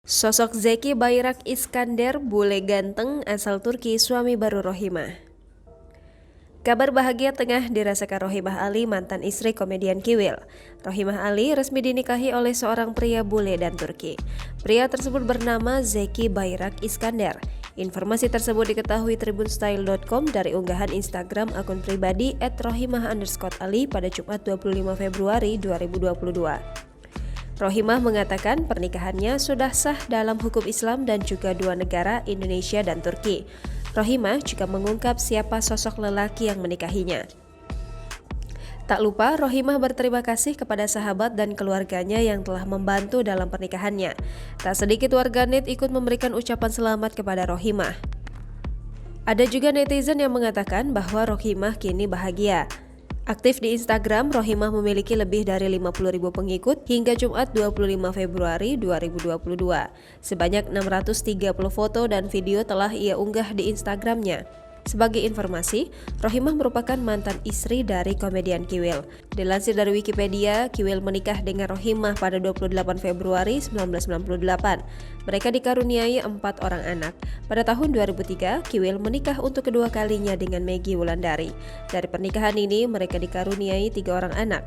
Sosok Zeki Bayrak Iskandar, bule ganteng asal Turki, suami baru Rohimah. Kabar bahagia tengah dirasakan Rohimah Ali, mantan istri komedian Kiwil. Rohimah Ali resmi dinikahi oleh seorang pria bule dan Turki. Pria tersebut bernama Zeki Bayrak Iskandar. Informasi tersebut diketahui tribunstyle.com dari unggahan Instagram akun pribadi @rohimah_ali pada Jumat 25 Februari 2022. Rohimah mengatakan pernikahannya sudah sah dalam hukum Islam dan juga dua negara, Indonesia dan Turki. Rohimah juga mengungkap siapa sosok lelaki yang menikahinya. Tak lupa, Rohimah berterima kasih kepada sahabat dan keluarganya yang telah membantu dalam pernikahannya. Tak sedikit warganet ikut memberikan ucapan selamat kepada Rohimah. Ada juga netizen yang mengatakan bahwa Rohimah kini bahagia. Aktif di Instagram, Rohimah memiliki lebih dari 50.000 pengikut hingga Jumat 25 Februari 2022. Sebanyak 630 foto dan video telah ia unggah di Instagramnya. Sebagai informasi, Rohimah merupakan mantan istri dari komedian Kiwil. Dilansir dari Wikipedia, Kiwil menikah dengan Rohimah pada 28 Februari 1998. Mereka dikaruniai 4 orang anak. Pada tahun 2003, Kiwil menikah untuk kedua kalinya dengan Meggy Wulandari. Dari pernikahan ini, mereka dikaruniai 3 orang anak.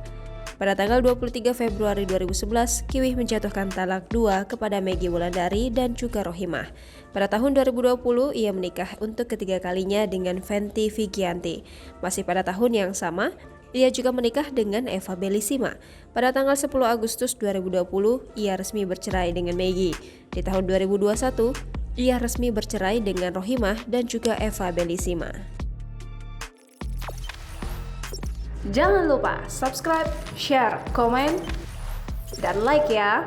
Pada tanggal 23 Februari 2011, Kiwil menjatuhkan talak 2 kepada Meggy Wulandari dan juga Rohimah. Pada tahun 2020, ia menikah untuk ketiga kalinya dengan Fenty Vigianti. Masih pada tahun yang sama, ia juga menikah dengan Eva Bellissima. Pada tanggal 10 Agustus 2020, ia resmi bercerai dengan Meggy. Di tahun 2021, ia resmi bercerai dengan Rohimah dan juga Eva Bellissima. Jangan lupa subscribe, share, komen, dan like ya!